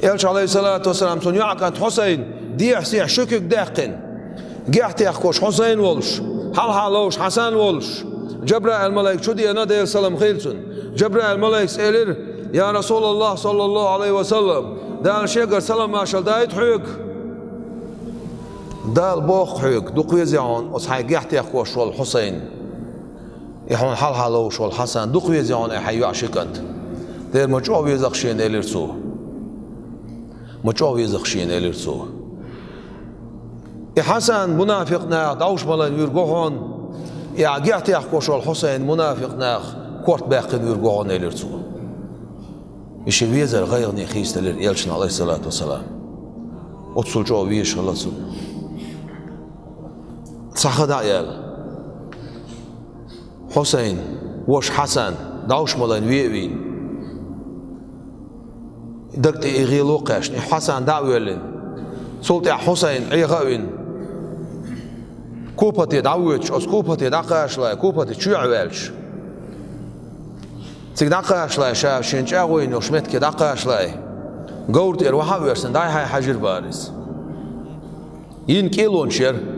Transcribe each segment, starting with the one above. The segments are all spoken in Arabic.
elçi aleyhissalatu vesselam son yaqat Husayn diyah şükük daqin gahti koş Husayn oluş hal oluş Hasan oluş Cebrail melek şu diyana deyil salam xeyrsun Cebrail melek elir ya Resulullah sallallahu aleyhi ve sellem dal şegar salam maşal dayet hük dal boq hük duqyezon oshay gahti koş ol Husayn يحون حال وش والحسن دق ويزعون حيو عشقت دير مجوع ويزخشين إليرسو مجوع ويزخشين إليرسو حسن منافقنا داوش مالن يرجعون يا جعت يحكوش الحسين منافقنا كورت باقي يرجعون إليرسو إيش ويزر غيرني خيست يلشنا عليه الصلاة والسلام أتصل جو ويش الله سو صح دعيال حسين وش حسن داوش مالن ويوين دكت إغيلو قاش حسن دعويلن صوت حسين عيغاوين كوبتي دعوتش أس كوبتي دقاش لا كوبتي تشوعوالش تيك دقاش لا شاف شنجاوين وشمت كي دقاش لا قورت إروحا ويرسن داي هاي حجر بارز ين كيلون شير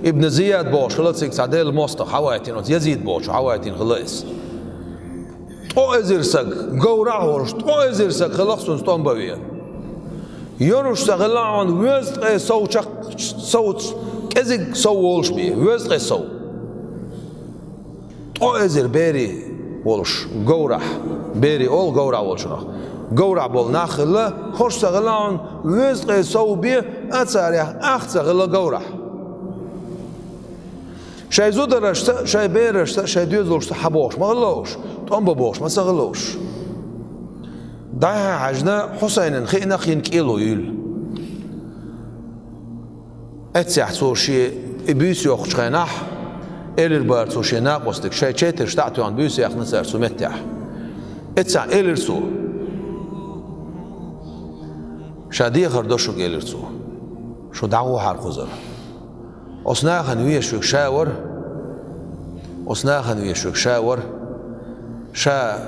ابن زياد بوش خلص سعدال مصطفى حواتين يزيد بوش حواتين خلص تو ازرسك قورا ورش تو ازرسك خلصون ستون بويا يونش تغلعون وزق صوتك صوت كزك صوولش بيه وزق صو تو ازر بيري ولش قورا بيري اول قورا ولشنا قورا بول ناخله خوش تغلعون وزق صو بيه اتساريا اخت تغلا قورا شاي زودرشت شاي بيرشت شاي ديوزلشت حبوش ما غلوش طعم ببوش ما سغلوش دايها عجنا حسين خينا خين كيلو يل اتسح سوشي بيس يوخ خينح الر بار سوشي ناقوستك شاي تشتر شتعتو عن بيس يخ نسر سمتح اتسح الر سو شادي خردوشو الر سو شو دعوه حرخزر أصناخن ويشوك شاور أصناخن ويشوك شاور شا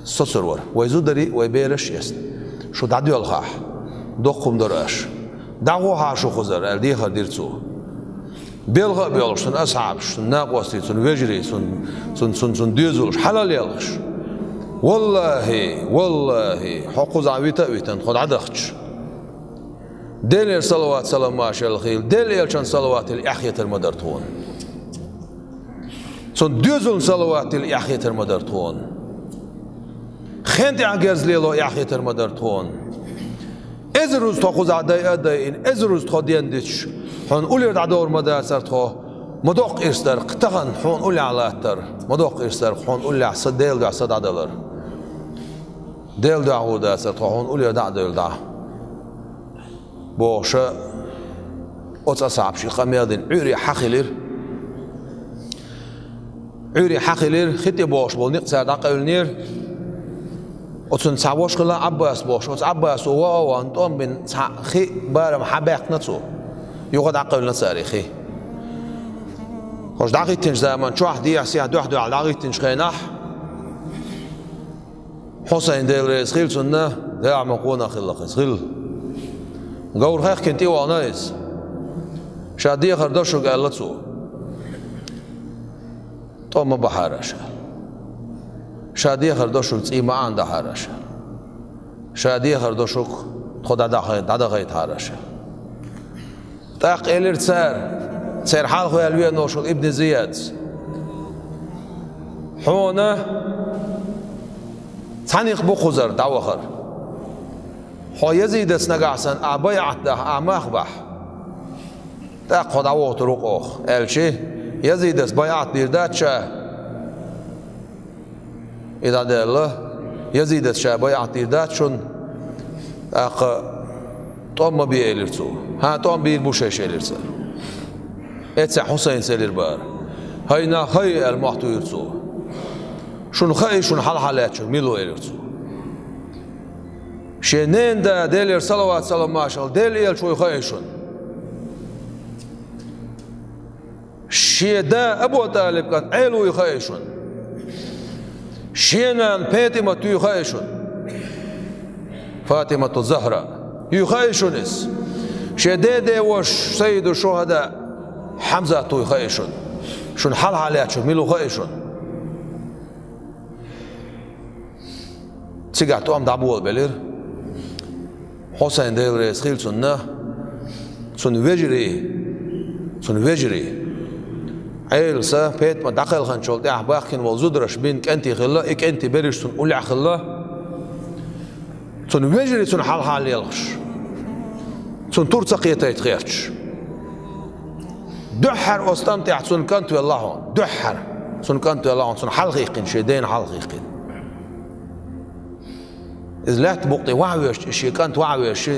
صصرور ويزودري ويبيرش يست شو دعدي الخاح دقم دراش دعوها شو خزر الدي خديرتو بيلغا بيلغش سن أصحاب سن ناقوستي سن وجري سن ديزولش حلال يلغش والله حقوز عويتا ويتن خد عدخش دل صلوات سلام ماشي الخيل دل يلشان صلوات الأحية المدرتون سن دوزن صلوات الأحية المدرتون خنت عجز ليلو أحية المدرتون إزروز تأخذ عداي أداين إزروز تخدين ديش هون أولي دعور مدرسة تخو مدوق إرسل قطعن هون أولي على أتر مدوق إرسل هون أولي عصد ديل دع صد عدلر ديل دعو داسر هون أولي ديل دع بوشة أتصعب شيء خميادين عوري حقيلر ختي بوش بول نقصر دقيل نير أتصن سعوش كلا عباس بوش أتص عباس وواو أنتم بين خي بارم حباق نتسو يقعد عقل نتساري خي خوش دقيق تنش زمان شو واحد يحسي دوحدو على دقيق تنش خيناح حسين ديل رئيس خيل سنة داع مقونا خلا خيل قول خيخ كنتي وانايز شادية خردوشو قالتسو تو ما بحارشة شادية خردوشو تسيما عند حارشة شادية خردوشو خدا دادا غيت حارشة تاق إلير تسير حال خويا الوية نوشو ابن زياد حونا تانيق بخزر دعوخر خو يزيد سنقعسن أبيعت ده أعماخ بح تأخذ عوض طرق أخ الشي يزيد بيعت بيردات شا إذا ده الله يزيد شا بيعت بيردات شن أخ توم بيلرسو ها توم بيربوشش يلرسو إتسع حسين سيلر بار هينا هي المحتو يرسو شن خي شن حلحلات شن ميلو يلرسو شنين دا ديلر صلوات سلام ماشال ديل شوي خايشون شيدا أبو طالب كان عيلو يخايشون شينان فاطمة يخايشون فاطمة الزهراء يخيشونس شديد وش سيد الشهداء حمزة يخيشون شون حال عليها شو ميلو خيشون سيجعتو أم دعبوا البلير حسين ديل رئيس خيل سنة سن وجري عيل سا بيت ما دخل خنشول ده باخين وزودرش بينك أنت خلا إك أنت بريش سن أولع خلا سن وجري سن حال يلغش سن تورتقية يتغيرش دحر أستمتع سن كنت والله دحر سن كنت والله سن حلقيقين شيدين حلقيقين إذا لا تبقي وعويش شي كانت وعويش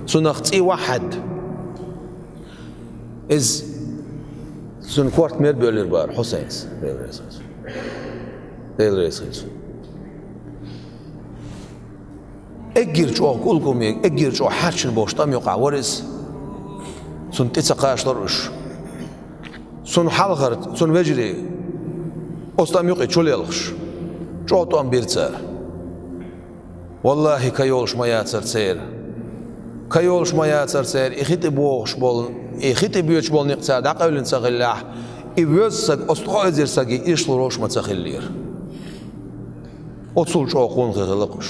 سن اختي واحد إذ سن كورت مير بيولير بار حسينس ديل رئيس اجير شو كلكم اجير شو حرشن بوشتام يقع ورس سن تسقاش درش سن حلقرت سن وجري أستام يقع شو ليلخش شو توم بيرتسار والله كيولش ما ياتسر سير كيولش ما ياتسر سير إخيت بوش بول إخيت بيوش بول نقطع دقيقين سغلّاه إبوسك أستقاذر سجى إيش لروش ما تخلير أتصل شو أقول غيرلقش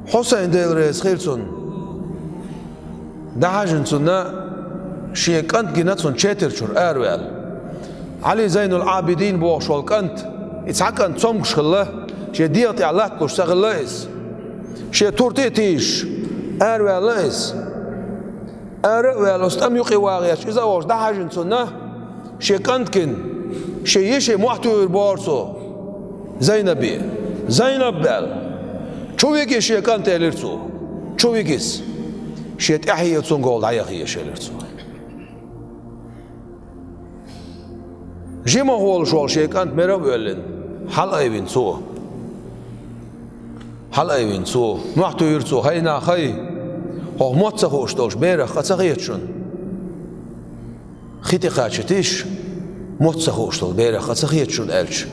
حسين ديل رئيس خيرسون دعاجن سنة شيء كنت جنات سن شاتر شر أروال علي زين العابدين بوش والكنت إتسحكن تصمش خله شيء ديات على كوش سغلايس شيء تورتيتيش أرواليس أروال أستم يقي واقعش إذا واش دعاجن سنة شيء كنت كن شيء محتوى بارسو زينب بال شو يجي شيء كنت يلرسو شو يجيس شيء تحية سنقول عياخية شيء يلرسو جيما هو الشغل شيء كنت مرام يقولن حل أيوين سو محتوى يرسو هينا خي هو متسخو اشتوش بيرخ خسخيتشون خيتي خاتشتيش متسخو اشتوش بيرخ خسخيتشون ألش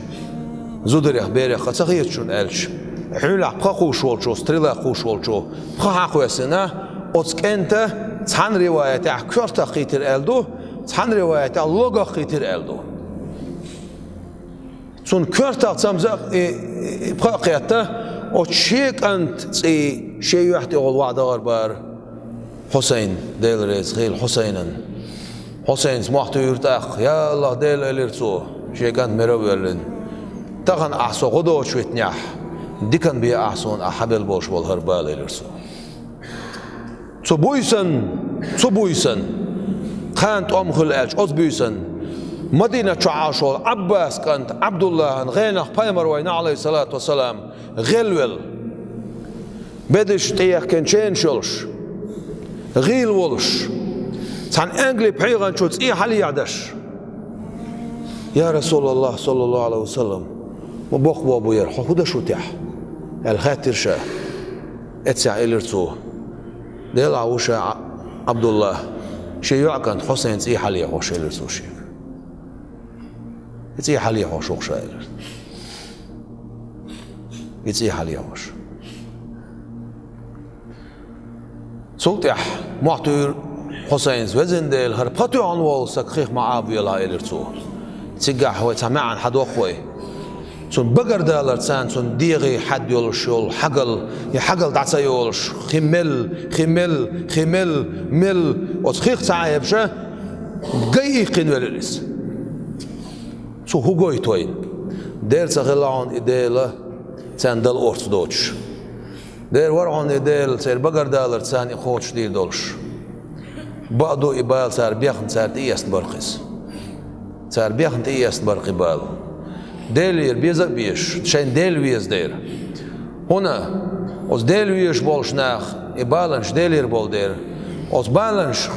زودريخ بيرخ خسخيتشون ألش حيلا بخو شولشو ستريلا خو شولشو بخو يسنا أتكنت تحن رواية كرتا خيتر ألدو تحن رواية لوجا خيتر ألدو سون كرتا تسمزق بخو قيادته وشيك أنت شيء يحتي أول وعد غربار حسين ديل رئيس خيل حسين سمحتو يرتاح يا الله ديل إليرسو شيك أنت مروي يلين تغن أحسو غدو شويت نياح ديكن بيا أحسون أحبل بوش والهربال إليرسو صبويسن خانت خل ألش أزبويسن مدينة شعاشول عباس كانت عبد الله غينخ بايمر وين عليه الصلاة والسلام غلول بدش تيخ كنشين شلش غيل ولش تان انجلي بحيغان شوتس ايه حالي يعدش يا رسول الله صلى الله عليه وسلم مبوخ بابو يرحو خدا شو تيح الخاتر شاه اتسع إلرتو ديل عوشا عبد الله شي يعكن حسين ايه حالي يحوش إلرتو شيك اتسي حالي يحوش وخشايلر اتسي حالي يحوش سلطح معطير حسين وزن ديل هربطو عنوال سكخيخ معابي الله إلرتو تسيقح هو يتسمع حد وخوي سن بقر دالر تسان سن ديغي حد يولش يول حقل دعسا يولش خمل مل وتخيخ تعايا بشا قيقي قين ولرس سو هو قوي توين دير سغلعون إديلا تسان دل أورثودوكس دير ورعون إديل سير بقر دالر تسان إخوتش دير دولش بعضو إبال سار بيخن سار تيست برقس سار بيخن تيست برقي بال ديلير بيزا بيش شين ديل ويز دير هنا أز ديل ويش بولش ناخ إبالنش ديلير بول دير أز بالنش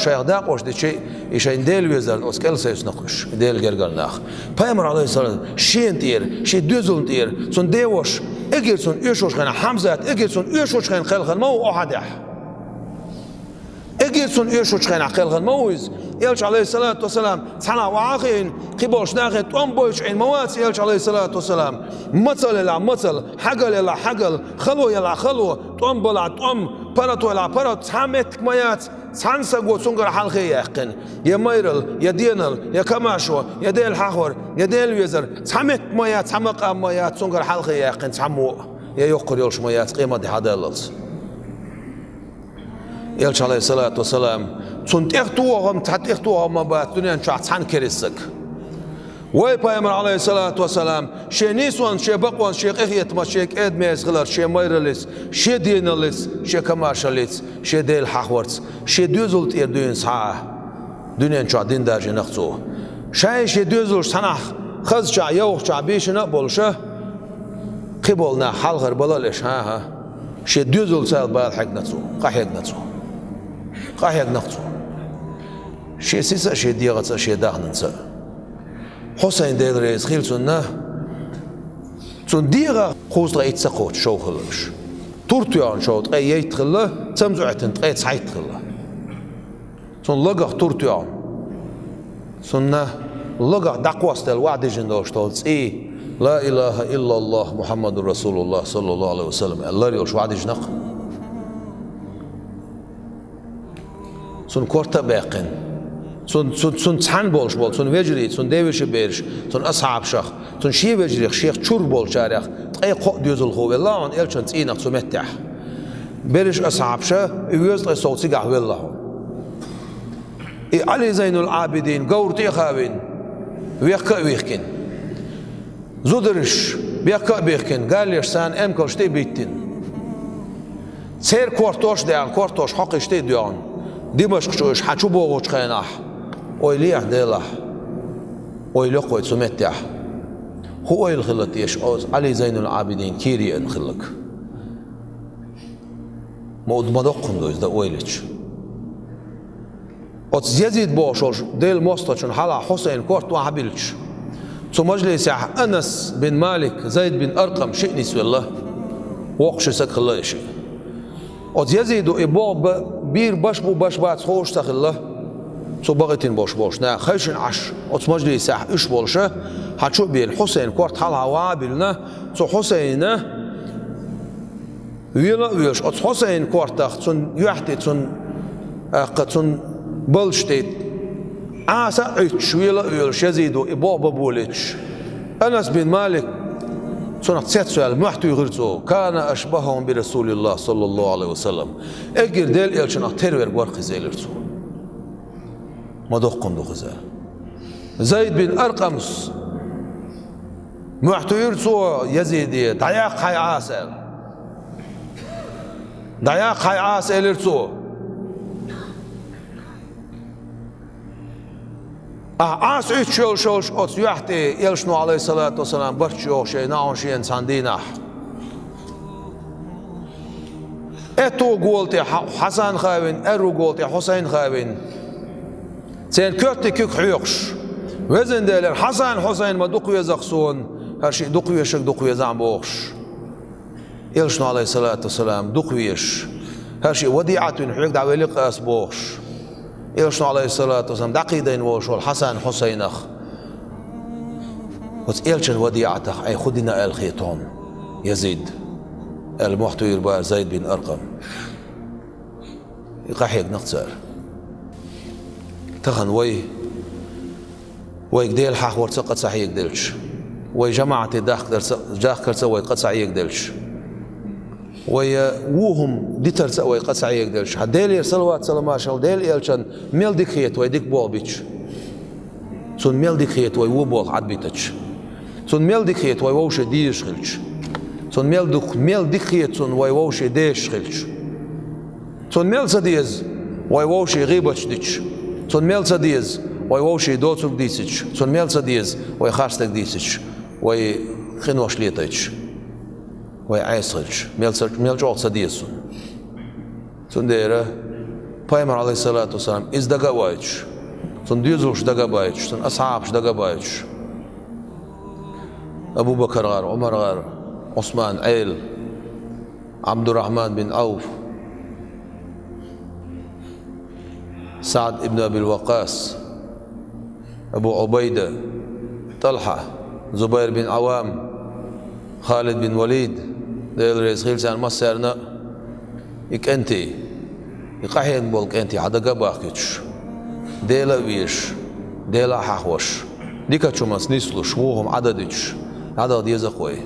شيخ داقوش دي شيء إيشين ديل ويزر أز كل سيس نقش ديل جرجل ناخ بايمر عليه الصلاة شين تير شي دوزل تير سون ديوش إجر سون يشوش خنا حمزة إجر سون يشوش خنا خلخن مو أحدح إجر سون يشوش خنا خلخن موز يلش عليه الصلاة والسلام تحنا وعاقين قبوش ناخد بويش عين موات يلش عليه الصلاة والسلام مثل يلا مثل حقل يلا حقل خلو يلا خلو بلا براتو يلا برات تحمت ميات تحنسا قوت سنقر حلقي يحقن يا ميرل يا دينل يا كماشو يا ديل حخور يا ديل ويزر تحمت ميات تحمق ميات سنقر حلقي يحقن تحمو يا يقر يلش ميات قيمة دي حداللز يلش عليه الصلاة والسلام تنت اختوهم تحت اختوهم ما بات دنيا نشعت حن كريسك وي بايمر عليه الصلاة والسلام شي نيسوان شي بقوان شي قخيت ما شي قد ميز غلر شي ميرلس شي دينلس شي كماشلس شي ديل حخورتس شي دوزلت اردوين صحاه دنيا نشعت دين دارجي نخصو شي دوزل سنخ خز شع يوخ شع بيش نقبلشه قبلنا حلغر بلالش ها شي دوزل سال بعد حق نتسو قحيق نتسو قاحيق نقصو شي سيسا شي ديغتسا شي داخننسا حسين ديل رئيس خيل سنة سن ديغا خوز رأيت سقوت شو خلش تورتيان شو تقاي يتخله تمزعتن تقاي تسعيت خله سن لقا تورتيان سنة لقا دقواست الوعد جندوش تولز لا إله إلا الله محمد رسول الله صلى الله عليه وسلم الله يوش وعد جنق سن كورتا باقن سن تحن بولش بول سن وجري سن ديوش بيرش سن أصحاب شخ سن شي وجري شيخ تشور بول شارخ تقي قو ديوزل خو والله ان الشن تينق سمتح بيرش أصحاب شخ يوز قي صوت سيغ والله علي زين العابدين قورتي خاوين ويقا ويخكن زودرش بيقا بيخكن قال ليش سان امكو شتي بيتين سير كورتوش ديان كورتوش حق شتي ديان دمشق شوش حچو بوغوش خيناح اويليح ديلاح اويليح قويت سمتح هو اويل خلط يش اوز علي زين العابدين كيري ان خلق مود مدقم دوز دا اويليش اوز يزيد بوشوش ديل موستوشن حالا حسين كورت وحبيلش تو مجلس انس بن مالك زيد بن ارقم شئنيس والله وقش سك الله يشي اوز يزيد ابوب بير باش بعد خوش تخله تو بغيتين باش نا خيشن عش اوت مجلس اش بولشه حچو بير حسين كورت حال هوا بيلنا تو حسين ويلا ويش اوت حسين كورت تون يحتي تون قتون بلشتيت عسى اتش ويلا ويش يزيدو ابو بولتش انس بن مالك سنة سؤال محتوى غيرتو كان أشبههم برسول الله صلى الله عليه وسلم أجر ديل إلشنا تروير ورق زيلرتو ما دقم دو خزال زيد بن أرقمس محتوى غيرتو يزيد دعياق حي عاسل دعياق حي عاسل إرتو عاس عيد شوش أوت يحتي يلشنو عليه الصلاة والسلام برشيو شيء ناون شيء إنسان دينه اتو قولتي حسن خاوين ارو قولتي حسين خاوين سين كرتي كيك حيوكش وزن ديلر حسين ما دقوا يزقسون هالشيء دقوا يشك دقوا يزعم بوخش يلشنو عليه الصلاة والسلام دقوا يش هالشيء وديعة حيوك دعوة لقاس بوخش يلشنو عليه الصلاة والسلام دقيدين وشول حسن حسينخ وز يلشن وديعتخ أي خدنا الخيطون يزيد المحتوى يربا زيد بن أرقم يقحيق نقصر تخن وي ديل حق ورتقد صحيح دلش وي جماعة داخ كرسا وي قد صحيح دلش وي وهم ديتر سوي قد صحيح دلش ديل يرسلوات سلام شال ديل يلشن ميل ديكيت وي ديك بول بيتش سون ميل ديكيت وي وبول عد بيتش سون ميل ديكيت وي ووش ديش خلش سون ميل ديكيت سون وي ووش ديش خلش سون ميل سديز وي ووش غيبتش ديتش سون ميل سديز وي ووش دوتسك ديسيتش سون ميل سديز وي خارستك ديسيتش وي خنوش ليتش وي عيسخلش ميل جوق سديز سون ديره بايمر عليه الصلاة والسلام إز دقا وايتش سون ديزوش دقا بايتش سون أصحابش دقا بايتش أبو بكر غار عمر غار عثمان عيل عبد الرحمن بن عوف سعد ابن أبي الوقاص، أبو عبيدة، طلحة، زبير بن عوام، خالد بن وليد، ديل رئيس خيلسان مصرنا إكنتي يقحين بولك أنتي عدا باقيتش ديلا ويش ديلا حخوش ديكا شو مس نسلوش وهم عددش عدد يزقوي